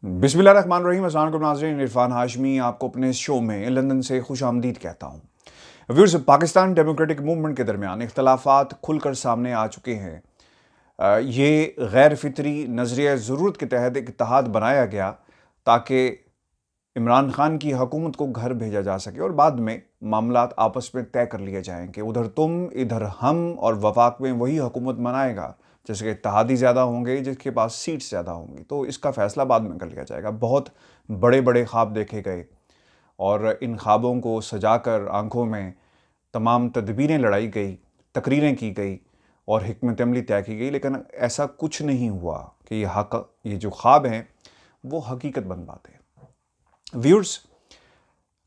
बिस्मिल्लाहिर्रहमानिर्रहीम। अस्सलाम वालेकुम नाज़रीन, इरफान हाशमी आपको अपने इस शो में लंदन से खुश आमदीद कहता हूँ। व्यूअर्स, पाकिस्तान डेमोक्रेटिक मूवमेंट के दरमियान इख्तलाफात खुलकर सामने आ चुके हैं। ये गैर फितरी नज़रिया ज़रूरत के तहत एक इत्तेहाद बनाया गया ताकि इमरान खान की हुकूमत को घर भेजा जा सके और बाद में मामलात आपस में तय कर लिए जाएँ कि उधर तुम इधर हम और वफाक में वही हुकूमत बनाएगा जिसके इत्तेहादी ज़्यादा होंगे, जिसके पास सीट्स ज़्यादा होंगी। तो इसका फ़ैसला बाद में कर लिया जाएगा। बहुत बड़े बड़े ख्वाब देखे गए और इन ख्वाबों को सजाकर आंखों में तमाम तदबीरें लड़ाई गई, तकरीरें की गई और हिकमत अमली तय की गई, लेकिन ऐसा कुछ नहीं हुआ कि ये जो ख्वाब हैं वो हकीकत बन पाते। व्यूअर्स,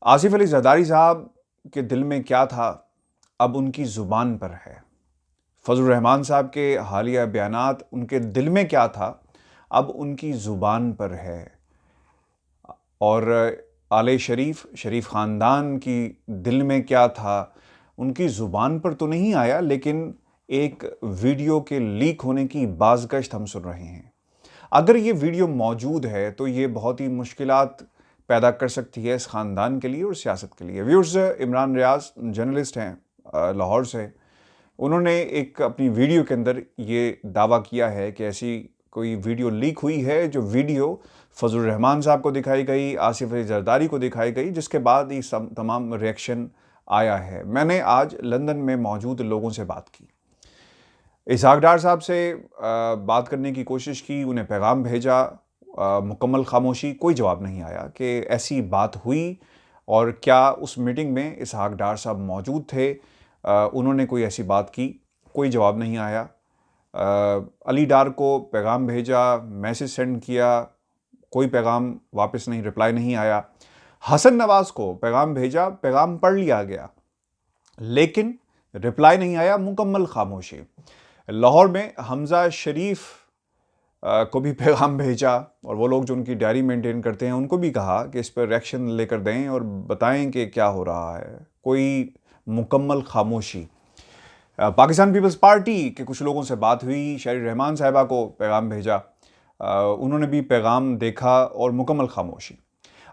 आसिफ अली जरदारी साहब के दिल में क्या था अब उनकी ज़ुबान पर है। फजलुर रहमान साहब के हालिया बयानात उनके दिल में क्या था अब उनकी ज़ुबान पर है। और आले शरीफ ख़ानदान की दिल में क्या था उनकी ज़ुबान पर तो नहीं आया, लेकिन एक वीडियो के लीक होने की बाज़गश्त हम सुन रहे हैं। अगर ये वीडियो मौजूद है तो ये बहुत ही मुश्किलात पैदा कर सकती है इस ख़ानदान के लिए और सियासत के लिए। व्यूअर्स, इमरान रियाज जर्नलिस्ट हैं लाहौर से। उन्होंने एक अपनी वीडियो के अंदर ये दावा किया है कि ऐसी कोई वीडियो लीक हुई है, जो वीडियो फजलुर रहमान साहब को दिखाई गई, आसिफ अली जरदारी को दिखाई गई, जिसके बाद ये तमाम रिएक्शन आया है। मैंने आज लंदन में मौजूद लोगों से बात की, इसहाक डार साहब से बात करने की कोशिश की, उन्हें पैगाम भेजा, मुकम्मल खामोशी, कोई जवाब नहीं आया कि ऐसी बात हुई और क्या उस मीटिंग में इसहाक डार साहब मौजूद थे, उन्होंने कोई ऐसी बात की, कोई जवाब नहीं आया। अली डार को पैगाम भेजा, मैसेज सेंड किया, कोई पैगाम वापस नहीं, रिप्लाई नहीं आया। हसन नवाज़ को पैगाम भेजा, पैगाम पढ़ लिया गया, लेकिन रिप्लाई नहीं आया, मुकम्मल खामोशी। लाहौर में हमजा शरीफ को भी पैगाम भेजा और वो लोग जो उनकी डायरी मेंटेन करते हैं उनको भी कहा कि इस पर रिएक्शन लेकर दें और बताएं कि क्या हो रहा है। कोई मुकम्मल खामोशी। पाकिस्तान पीपल्स पार्टी के कुछ लोगों से बात हुई, शरीफ रहमान साहिबा को पैगाम भेजा, उन्होंने भी पैगाम देखा और मुकम्मल खामोशी।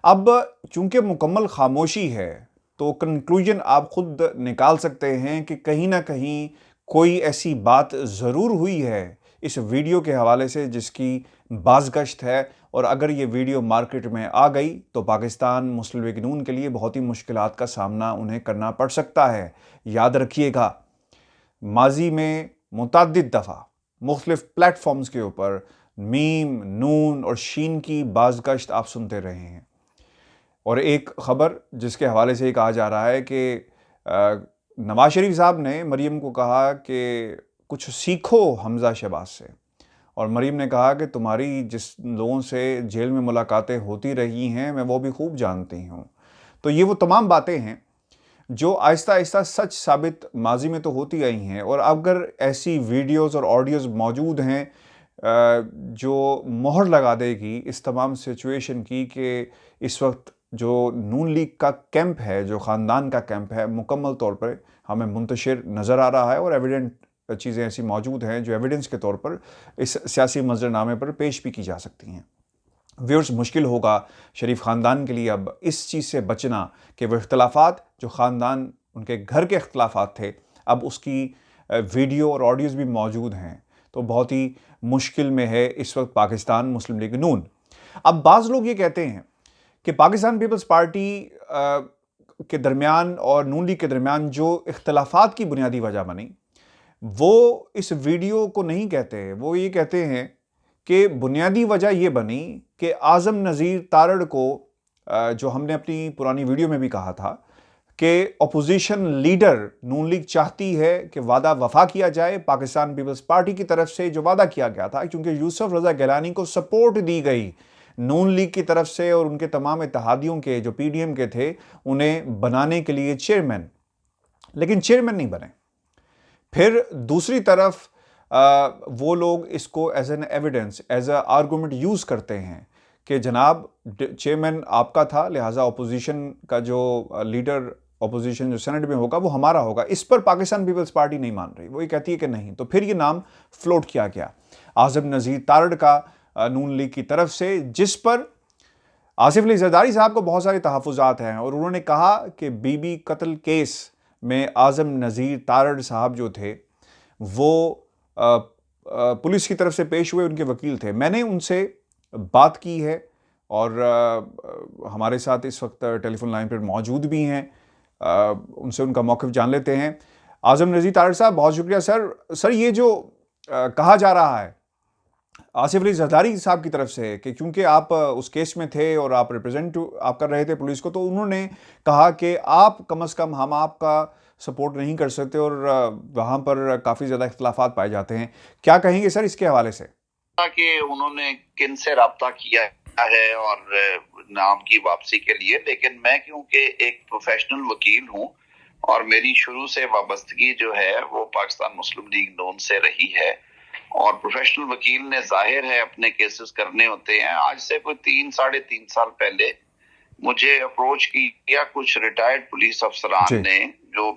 अब चूंकि मुकम्मल खामोशी है तो कंक्लूजन आप खुद निकाल सकते हैं कि कहीं ना कहीं कोई ऐसी बात ज़रूर हुई है इस वीडियो के हवाले से जिसकी बाज़गश्त है, और अगर ये वीडियो मार्केट में आ गई तो पाकिस्तान मुस्लिम लीग नून के लिए बहुत ही मुश्किलात का सामना उन्हें करना पड़ सकता है। याद रखिएगा, माजी में मुतअद्दिद दफ़ा मुख्तलिफ प्लेटफॉर्म्स के ऊपर मीम, नून और शीन की बाज़गश्त आप सुनते रहे हैं। और एक ख़बर जिसके हवाले से कहा जा रहा है कि नवाज शरीफ साहब ने मरीम को कहा कि कुछ सीखो हमजा शहबाज से, और मरीम ने कहा कि तुम्हारी जिस लोगों से जेल में मुलाकातें होती रही हैं मैं वो भी खूब जानती हूँ। तो ये वो तमाम बातें हैं जो आहिस्ता आहिस्ता सच साबित माजी में तो होती आई हैं, और अगर ऐसी वीडियोस और ऑडियोज़ मौजूद हैं जो मोहर लगा देगी इस तमाम सिचुएशन की कि इस वक्त जो नून लीग का कैंप है, जो ख़ानदान का कैंप है, मुकम्मल तौर पर हमें मुंतशिर नज़र आ रहा है और एविडेंट चीज़ें ऐसी मौजूद हैं जो एविडेंस के तौर पर इस सियासी मंजरनामे पर पेश भी की जा सकती हैं। व्यूअर्स, मुश्किल होगा शरीफ ख़ानदान के लिए अब इस चीज़ से बचना कि वह इख्तलाफात जो ख़ानदान उनके घर के इख्तलाफात थे अब उसकी वीडियो और ऑडियोज़ भी मौजूद हैं, तो बहुत ही मुश्किल में है इस वक्त पाकिस्तान मुस्लिम लीग नून। अब बाज़ लोग ये कहते हैं कि पाकिस्तान पीपल्स पार्टी के दरमियान और नून लीग के दरमियान जो इख्तलाफात की बुनियादी वजह बनी वो इस वीडियो को नहीं कहते। वो ये कहते हैं कि बुनियादी वजह ये बनी कि आज़म नज़ीर तारड़ को, जो हमने अपनी पुरानी वीडियो में भी कहा था कि अपोजिशन लीडर नून लीग चाहती है कि वादा वफा किया जाए पाकिस्तान पीपल्स पार्टी की तरफ से जो वादा किया गया था, क्योंकि यूसुफ रज़ा गिलानी को सपोर्ट दी गई नून लीग की तरफ से और उनके तमाम इत्तेहादियों के जो पीडीएम के थे उन्हें बनाने के लिए चेयरमैन, लेकिन चेयरमैन नहीं बने। फिर दूसरी तरफ वो लोग इसको as an evidence, as a argument use करते हैं कि जनाब चेयरमैन आपका था, लिहाजा अपोजिशन का जो लीडर अपोजिशन जो सेनेट में होगा वो हमारा होगा। इस पर पाकिस्तान पीपल्स पार्टी नहीं मान रही, वो ये कहती है कि नहीं। तो फिर ये नाम फ्लोट किया गया आज़म नज़ीर तारड़ का नून लीग की तरफ से, जिस पर आसिफ अली जरदारी साहब को बहुत सारे तहफ़्फ़ुज़ात हैं और उन्होंने कहा कि बीबी कत्ल केस में आज़म नज़ीर तारड़ साहब जो थे वो पुलिस की तरफ से पेश हुए, उनके वकील थे। मैंने उनसे बात की है और हमारे साथ इस वक्त टेलीफोन लाइन पर मौजूद भी हैं। उनसे उनका मौक़िफ़ जान लेते हैं। आज़म नज़ीर तारड़ साहब, बहुत शुक्रिया सर। ये जो कहा जा रहा है आसिफ अली जरदारी साहब की तरफ से कि क्योंकि आप उस केस में थे और आप रिप्रेजेंट आप कर रहे थे पुलिस को, तो उन्होंने कहा कि आप कम से कम हम आपका सपोर्ट नहीं कर सकते और वहाँ पर काफ़ी ज़्यादा इख्तिलाफात पाए जाते हैं। क्या कहेंगे सर इसके हवाले से? कि उन्होंने किन से राब्ता किया है और नाम की वापसी के लिए, लेकिन मैं क्योंकि एक प्रोफेशनल वकील हूँ और मेरी शुरू से वाबस्तगी जो है वो पाकिस्तान मुस्लिम लीग नून से रही है और प्रोफेशनल वकील ने जाहिर है अपने केसेस करने होते हैं। आज से कोई 3-3.5 साल पहले मुझे अप्रोच किया कुछ रिटायर्ड पुलिस अफसरान ने, जो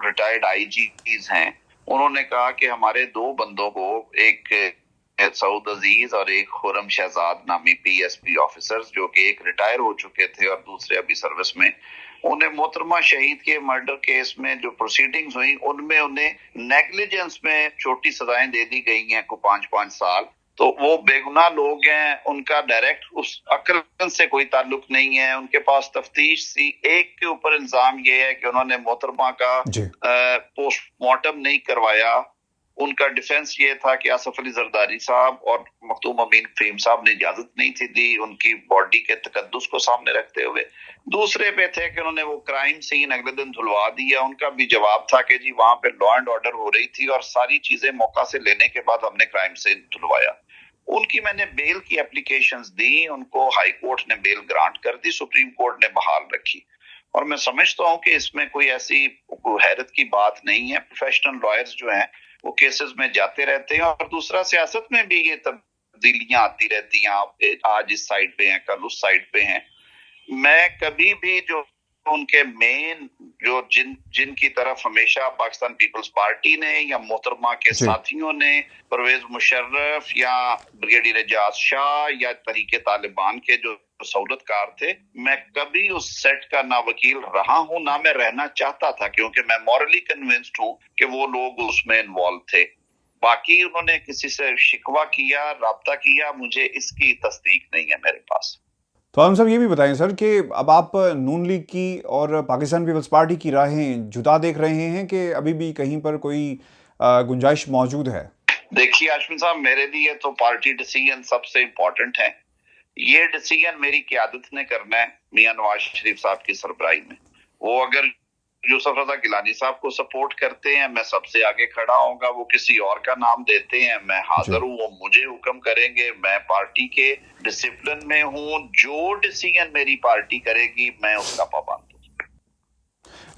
रिटायर्ड आईजीज हैं। उन्होंने कहा कि हमारे 2 बंदों को, एक सऊद अजीज और एक खुरम शहजाद नामी पीएसपी ऑफिसर्स, जो कि एक रिटायर हो चुके थे और दूसरे अभी सर्विस में, उन्हें मोहतरमा शहीद के मर्डर केस में जो प्रोसीडिंग्स हुई उनमें उन्हें नेग्लिजेंस में छोटी सजाएं दे दी गई हैं को 5-5 साल। तो वो बेगुनाह लोग हैं, उनका डायरेक्ट उस अक्ल से कोई ताल्लुक नहीं है। उनके पास तफ्तीश थी। एक के ऊपर इल्जाम ये है कि उन्होंने मोहतरमा का पोस्टमार्टम नहीं करवाया। उनका डिफेंस ये था कि आसिफ अली जरदारी साहब और मखदूम अमीन फहीम साहब ने इजाजत नहीं थी दी उनकी बॉडी के तकद्दुस को सामने रखते हुए। दूसरे पे थे कि उन्होंने वो क्राइम सीन अगले दिन धुलवा दिया। उनका भी जवाब था कि जी वहां पे लॉ एंड ऑर्डर हो रही थी और सारी चीजें मौका से लेने के बाद हमने क्राइम सीन धुलवाया। उनकी मैंने बेल की एप्लीकेशंस दी, उनको हाई कोर्ट ने बेल ग्रांट कर दी, सुप्रीम कोर्ट ने बहाल रखी। और मैं समझता हूँ कि इसमें कोई ऐसी हैरत की बात नहीं है। प्रोफेशनल लॉयर्स जो हैं वो केसेस में जाते रहते हैं और दूसरा सियासत में भी ये तब्दीलियां आती रहती हैं। आज इस साइड पे हैं, कल उस साइड पे हैं। मैं कभी भी जो उनके मेन जो जिनकी तरफ हमेशा पाकिस्तान पीपल्स पार्टी ने या मोहतरमा के साथियों ने, परवेज मुशर्रफ या ब्रिगेडियर एजाज शाह या तरीके तालिबान के जो सहूलतकार थे, मैं कभी उस सेट का ना वकील रहा हूं ना मैं रहना चाहता था, क्योंकि मैं मॉरली कन्विंस्ड हूं कि वो लोग उसमें इन्वॉल्व थे। बाकी उन्होंने किसी से शिकवा किया, राब्ता किया, मुझे इसकी तस्दीक नहीं है मेरे पास। तो हम सब ये भी बताएं सर कि अब आप नून लीग की और पाकिस्तान पीपल्स पार्टी की राहें जुदा देख रहे हैं कि अभी भी कहीं पर कोई गुंजाइश मौजूद है? देखिए आशमी साहब, मेरे लिए तो पार्टी डिसीजन सबसे इम्पोर्टेंट है। ये डिसीजन मेरी क़यादत ने करना है मियां नवाज शरीफ साहब की सरबराही में। वो अगर यूसुफ रजा गिलानी साहब को सपोर्ट करते हैं, मैं सबसे आगे खड़ा होऊंगा। वो किसी और का नाम देते हैं, मैं हाजिर हूँ। वो मुझे हुक्म करेंगे, मैं पार्टी के डिसिप्लिन में हूँ। जो डिसीजन मेरी पार्टी करेगी मैं उसका पाबंद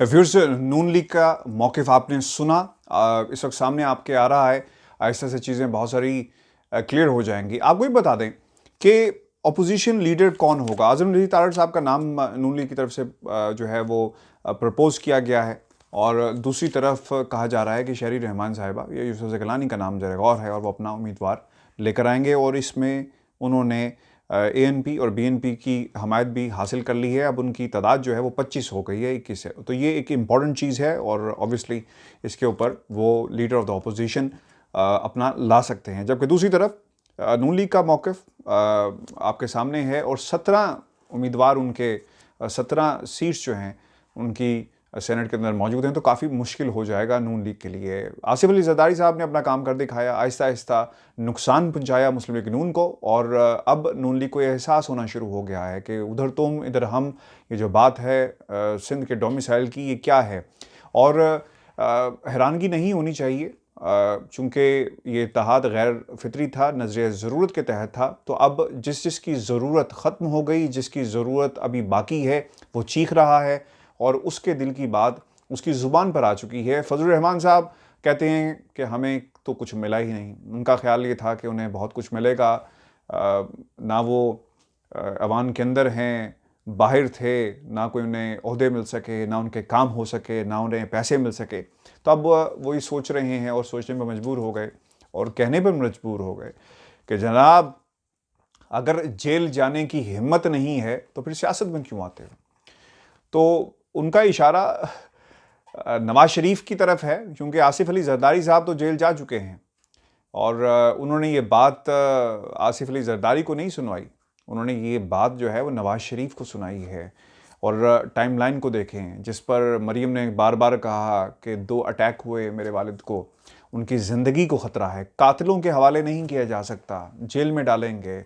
हूँ। फिर से नून लीग का मौक़िफ़ आपने सुना, इस वक्त सामने आपके आ रहा है। आहिस्ता से चीज़ें बहुत सारी क्लियर हो जाएंगी। आपको भी बता दें कि अपोजिशन लीडर कौन होगा। आज़म नज़ीर तारड़ साहब का नाम नून लीग की तरफ से जो है वो प्रपोज़ किया गया है और दूसरी तरफ कहा जा रहा है कि शहरी रहमान साहिबा या यूसुफ गिलानी का नाम ज़रा गौर है और वो अपना उम्मीदवार लेकर आएंगे और इसमें उन्होंने ANP और BNP की हमायत भी हासिल कर ली है। अब उनकी तादाद जो है वो 25 हो गई है, 21 है। तो ये एक इम्पॉर्टेंट चीज़ है और ऑब्वियसली इसके ऊपर वो लीडर ऑफ द अपोजिशन अपना ला सकते हैं। जबकि दूसरी तरफ नून लीग का मौक़िफ़ आपके सामने है और 17 उम्मीदवार उनके 17 सीट्स जो हैं उनकी सेनेट के अंदर मौजूद हैं, तो काफ़ी मुश्किल हो जाएगा नून लीग के लिए। आसिफ अली जरदारी साहब ने अपना काम कर दिखाया, आहिस्ता आहिस्ता नुकसान पहुंचाया मुस्लिम लीग नून को और अब नून लीग को यह एहसास होना शुरू हो गया है कि उधर तुम इधर हम, ये जो बात है सिंध के डोमिसाइल की, ये क्या है। और हैरानगी नहीं होनी चाहिए चूँकि ये इत्तेहाद गैर फितरी था, नज़रिया ज़रूरत के तहत था। तो अब जिसकी ज़रूरत ख़त्म हो गई, जिसकी ज़रूरत अभी बाकी है, वो चीख रहा है और उसके दिल की बात उसकी ज़ुबान पर आ चुकी है। फजलुर रहमान साहब कहते हैं कि हमें तो कुछ मिला ही नहीं। उनका ख्याल ये था कि उन्हें बहुत कुछ मिलेगा, ना वो अवान के अंदर हैं, बाहर थे, ना कोई उन्हें ओहदे मिल सके, ना उनके काम हो सके, ना उन्हें पैसे मिल सके। तो अब वही सोच रहे हैं और सोचने पर मजबूर हो गए और कहने पर मजबूर हो गए कि जनाब अगर जेल जाने की हिम्मत नहीं है तो फिर सियासत में क्यों आते हो? तो उनका इशारा नवाज शरीफ की तरफ है, क्योंकि आसिफ अली जरदारी साहब तो जेल जा चुके हैं और उन्होंने ये बात आसिफ अली जरदारी को नहीं सुनवाई, उन्होंने ये बात जो है वो नवाज शरीफ को सुनाई है। और टाइमलाइन को देखें जिस पर मरीम ने बार बार कहा कि 2 अटैक हुए मेरे वालिद को, उनकी ज़िंदगी को ख़तरा है, कातिलों के हवाले नहीं किया जा सकता, जेल में डालेंगे,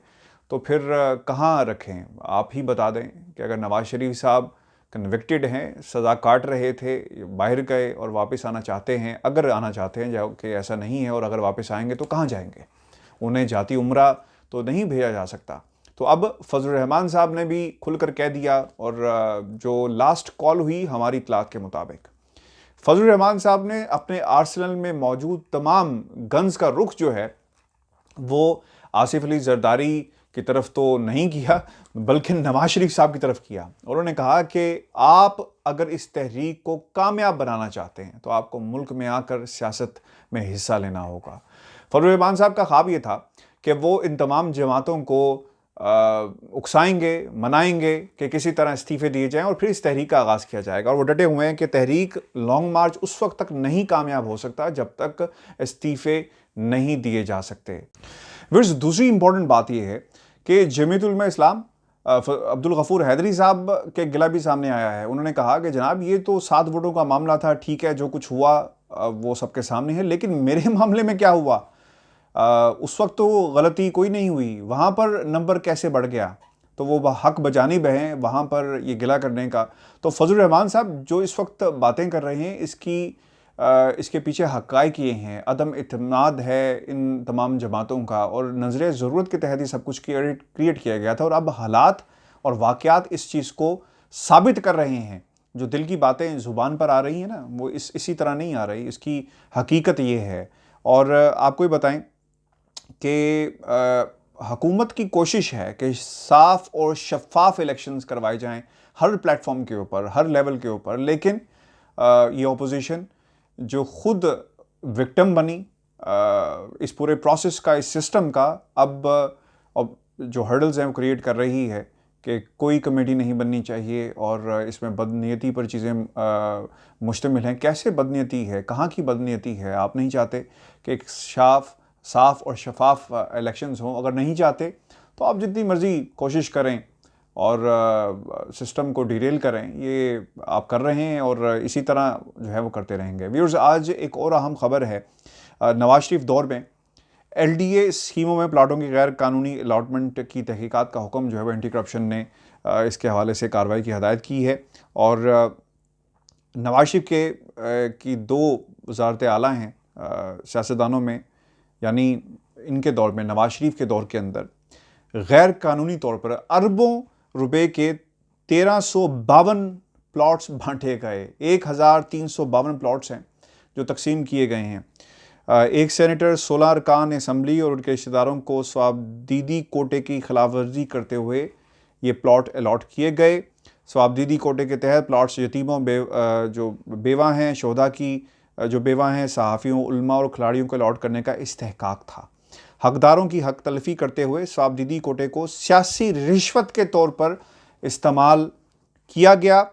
तो फिर कहाँ रखें? आप ही बता दें कि अगर नवाज शरीफ साहब कन्विक्टेड हैं, सज़ा काट रहे थे, बाहर गए और वापस आना चाहते हैं, अगर आना चाहते हैं, जो कि ऐसा नहीं है, और अगर वापस आएंगे तो कहाँ जाएंगे? उन्हें जाती उम्रा तो नहीं भेजा जा सकता। तो अब फजलुर रहमान साहब ने भी खुलकर कह दिया, और जो लास्ट कॉल हुई हमारी इत्तलात के मुताबिक, फजलुर रहमान साहब ने अपने आर्सेनल में मौजूद तमाम गन्स का रुख जो है वो आसिफ अली जरदारी की तरफ तो नहीं किया, बल्कि नवाज शरीफ साहब की तरफ किया। और उन्होंने कहा कि आप अगर इस तहरीक को कामयाब बनाना चाहते हैं तो आपको मुल्क में आकर सियासत में हिस्सा लेना होगा। फजलुर रहमान साहब का ख्वाब ये था कि वो इन तमाम जमातों को उकसाएंगे, मनाएंगे कि किसी तरह इस्तीफ़े दिए जाएं और फिर इस तहरीक का आगाज़ किया जाएगा। और वो डटे हुए हैं कि तहरीक लॉन्ग मार्च उस वक्त तक नहीं कामयाब हो सकता जब तक इस्तीफ़े नहीं दिए जा सकते। व्यूअर्स, दूसरी इंपॉर्टेंट बात यह है कि जमीयत उलमा इस्लाम अब्दुल गफूर हैदरी साहब के गिला भी सामने आया है। उन्होंने कहा कि जनाब ये तो 7 वोटों का मामला था, ठीक है, जो कुछ हुआ वो सबके सामने है, लेकिन मेरे मामले में क्या हुआ? उस वक्त तो गलती कोई नहीं हुई, वहाँ पर नंबर कैसे बढ़ गया? तो वो हक बजानिब हैं वहाँ पर ये गिला करने का। तो फजलुर रहमान साहब जो इस वक्त बातें कर रहे हैं इसके पीछे हक़ाइक़ ये हैं, अदम इत्मीनाद है इन तमाम जमातों का, और नज़र ज़रूरत के तहत ही सब कुछ क्रिएट किया गया था, और अब हालात और वाक़यात इस चीज़ को साबित कर रहे हैं। जो दिल की बातें ज़ुबान पर आ रही हैं ना, वो इसी तरह नहीं आ रही, इसकी हकीकत ये है। और आपको ये बताएं कि हुकूमत की कोशिश है कि साफ़ और शफ़ाफ़ इलेक्शंस करवाए जाएं हर प्लेटफॉर्म के ऊपर, हर लेवल के ऊपर, लेकिन ये अपोजिशन जो खुद विक्टिम बनी इस पूरे प्रोसेस का, इस सिस्टम का, अब जो हर्डल्स हैं वो क्रिएट कर रही है कि कोई कमेटी नहीं बननी चाहिए और इसमें बदनीयती पर चीज़ें मुश्तमिल हैं। कैसे बदनीयती है? कहाँ की बदनीयती है? आप नहीं चाहते कि एक साफ़ और शफाफ इलेक्शंस हों? अगर नहीं चाहते तो आप जितनी मर्ज़ी कोशिश करें और सिस्टम को डिरेल करें, ये आप कर रहे हैं और इसी तरह जो है वो करते रहेंगे। व्यूअर्स, आज एक और अहम खबर है। नवाज शरीफ दौर में LDA स्कीमों में प्लाटों की गैर कानूनी अलॉटमेंट की तहकीकात का हुक्म जो है वो एंटी करप्शन ने इसके हवाले से कार्रवाई की हदायत की है। और नवाज शरीफ की 2 वज़ारत आला हैं सियासतदानों में, यानी इनके दौर में, नवाज शरीफ के दौर के अंदर गैर कानूनी तौर पर अरबों रुपए के 1352 प्लॉट्स बांटे गए। 1352 प्लॉट्स हैं जो तकसीम किए गए हैं। एक सेनेटर, 16 अरकान असम्बली और उनके रिश्तेदारों को स्वाबदीदी कोटे की खिलाफ वर्जी करते हुए ये प्लॉट अलॉट किए गए। स्वाबदीदी कोटे के तहत प्लॉट्स यतीमों, जो बेवा हैं, शोधा की जो बेवा हैं, सहाफ़ियों, उल्मा और खिलाड़ियों को अलॉट करने का इस्तेहकाक था। हकदारों की हक तलफी करते हुए स्वाबदीदी कोटे को सियासी रिश्वत के तौर पर इस्तेमाल किया गया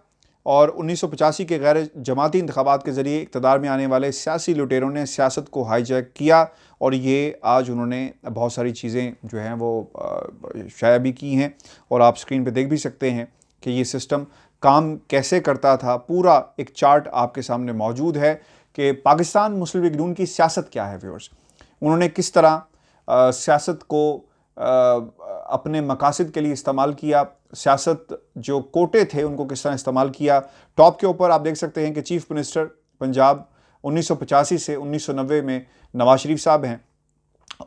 और 1985 के गैर जमाती इंतखाबात के ज़रिए इक़्तिदार में आने वाले सियासी लुटेरों ने सियासत को हाईजैक किया और ये आज उन्होंने बहुत सारी चीज़ें जो हैं वो शाया भी की हैं और आप स्क्रीन पे देख भी सकते हैं कि ये सिस्टम काम कैसे करता था। पूरा एक चार्ट आपके सामने मौजूद है कि पाकिस्तान मुस्लिम लीग नून की सियासत क्या है। व्यूअर्स, उन्होंने किस तरह सियासत को अपने मकासद के लिए इस्तेमाल किया, सियासत जो कोटे थे उनको किस तरह इस्तेमाल किया। टॉप के ऊपर आप देख सकते हैं कि चीफ मिनिस्टर पंजाब 1985 से 1990 में नवाज शरीफ साहब हैं।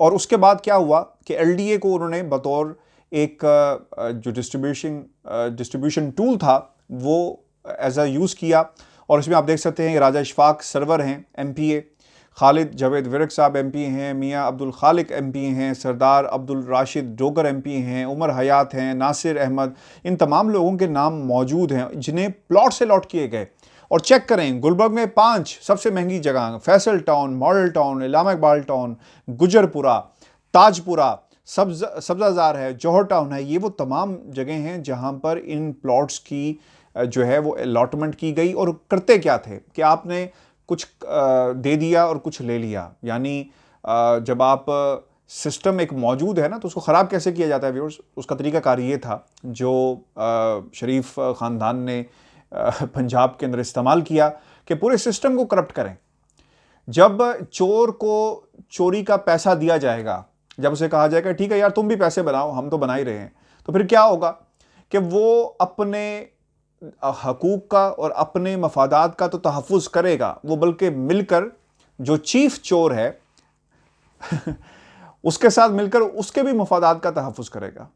और उसके बाद क्या हुआ कि LDA को उन्होंने बतौर एक जो डिस्ट्रीब्यूशन टूल था वो एज यूज़ किया। और इसमें आप देख सकते हैं कि राजा इशफाक सरवर हैं MPA, खालिद जावेद विरक साहब MP हैं, मियाँ अब्दुल खालिक MP हैं, सरदार अब्दुल राशिद डोगर MP हैं, उमर हयात हैं, नासिर अहमद, इन तमाम लोगों के नाम मौजूद हैं जिन्हें प्लॉट से अलॉट किए गए। और चेक करें, गुलबर्ग में 5 सबसे महंगी जगह, Faisal town, model town, Allama Iqbal town, Gujarpura, Tajpura, Sabzazar है, जौहर टाउन है, ये वो तमाम जगह हैं जहाँ पर इन प्लॉट्स की जो है वो अलॉटमेंट की गई। और करते क्या थे कि आपने कुछ दे दिया और कुछ ले लिया, यानी जब आप सिस्टम एक मौजूद है ना तो उसको ख़राब कैसे किया जाता है व्यूअर्स, उसका तरीक़ाकार ये था जो शरीफ ख़ानदान ने पंजाब के अंदर इस्तेमाल किया कि पूरे सिस्टम को करप्ट करें। जब चोर को चोरी का पैसा दिया जाएगा, जब उसे कहा जाएगा ठीक है यार तुम भी पैसे बनाओ, हम तो बना ही रहे हैं, तो फिर क्या होगा कि वो अपने हकूक़ का और अपने मफादात का तो तहफ़्फ़ुज़ करेगा, वो बल्कि मिलकर जो चीफ चोर है उसके साथ मिलकर उसके भी मफादात का तहफ़्फ़ुज़ करेगा।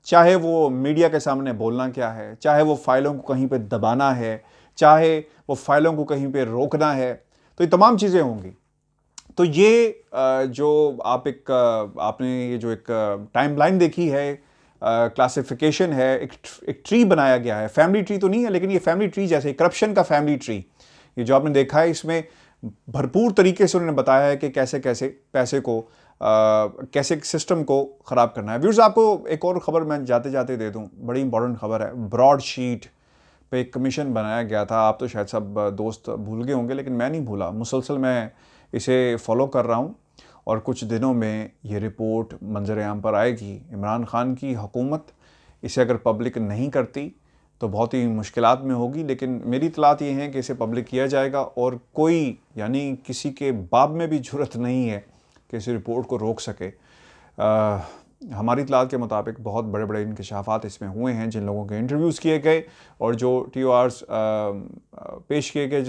चाहे वो मीडिया के सामने बोलना क्या है, चाहे वो फाइलों को कहीं पे दबाना है, चाहे वो फाइलों को कहीं पे रोकना है, तो ये तमाम चीज़ें होंगी। तो ये जो आपने ये जो एक टाइमलाइन देखी है, क्लासिफिकेशन है, एक ट्री बनाया गया है, फैमिली ट्री तो नहीं है लेकिन ये फैमिली ट्री जैसे करप्शन का फैमिली ट्री, ये जो आपने देखा है इसमें भरपूर तरीके से उन्होंने बताया है कि कैसे कैसे पैसे को कैसे सिस्टम को ख़राब करना है। व्यूअर्स, आपको एक और ख़बर मैं जाते जाते दे दूं, बड़ी इंपॉर्टेंट खबर है। ब्रॉडशीट पे एक कमीशन बनाया गया था, आप तो शायद सब दोस्त भूल गए होंगे लेकिन मैं नहीं भूला, मुसलसल मैं इसे फॉलो कर रहा हूँ और कुछ दिनों में ये रिपोर्ट मंजर-ए-आम पर आएगी। इमरान खान की हुकूमत इसे अगर पब्लिक नहीं करती तो बहुत ही मुश्किलात में होगी, लेकिन मेरी इतलात ये हैं कि इसे पब्लिक किया जाएगा और कोई यानी किसी के बाप में भी जुर्रत नहीं है कि इस रिपोर्ट को रोक सके। हमारी इतलात के मुताबिक बहुत बड़े बड़े इंकशाफात इसमें हुए हैं, जिन लोगों के इंटरव्यूज़ किए गए और जो TORs पेश किए गए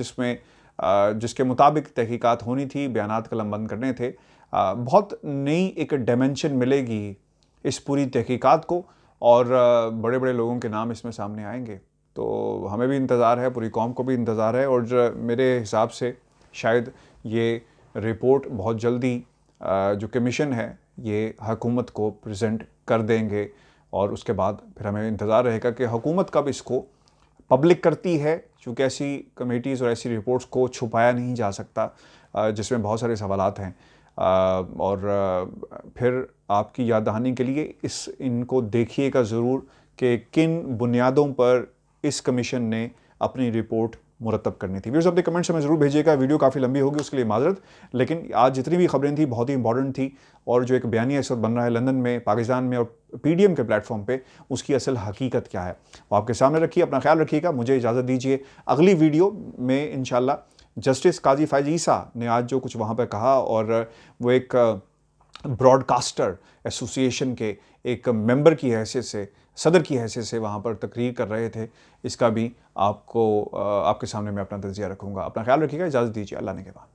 जिसके मुताबिक तहकीकात होनी थी, बयानात कलमबंद करने थे। बहुत नई एक डायमेंशन मिलेगी इस पूरी तहकीकात को और बड़े बड़े लोगों के नाम इसमें सामने आएंगे। तो हमें भी इंतज़ार है, पूरी कौम को भी इंतज़ार है और मेरे हिसाब से शायद ये रिपोर्ट बहुत जल्दी जो कमीशन है ये हुकूमत को प्रेजेंट कर देंगे और उसके बाद फिर हमें इंतज़ार रहेगा कि हुकूमत कब इसको पब्लिक करती है, चूँकि ऐसी कमेटीज़ और ऐसी रिपोर्ट्स को छुपाया नहीं जा सकता, जिसमें बहुत सारे सवालात हैं। और फिर आपकी याद दहानी के लिए इनको देखिएगा ज़रूर कि किन बुनियादों पर इस कमीशन ने अपनी रिपोर्ट मुरतब करनी थी। व्यूअर्स, अपने कमेंट्स हमें ज़रूर भेजिएगा। वीडियो काफ़ी लंबी होगी, उसके लिए माजरत, लेकिन आज जितनी भी खबरें थी बहुत ही इंपॉर्टेंट थी और जो एक बयानिया इस वक्त बन रहा है लंदन में, पाकिस्तान में और PDM के प्लेटफॉर्म पे, उसकी असल हकीकत क्या है वो आपके सामने रखिए। अपना ख्याल रखिएगा, मुझे इजाज़त दीजिए। अगली वीडियो में इंशाल्लाह जस्टिस काजी फ़ाइज़ ईसा ने आज जो कुछ वहाँ पर कहा और वो एक ब्रॉडकास्टर एसोसिएशन के एक मेंबर की हैसियत से, सदर की हैसियत से वहाँ पर तकरीर कर रहे थे, इसका भी आपके सामने मैं अपना तज़किया रखूँगा। अपना ख्याल रखिएगा, इजाज़त दीजिए, अल्लाह ने के बाद।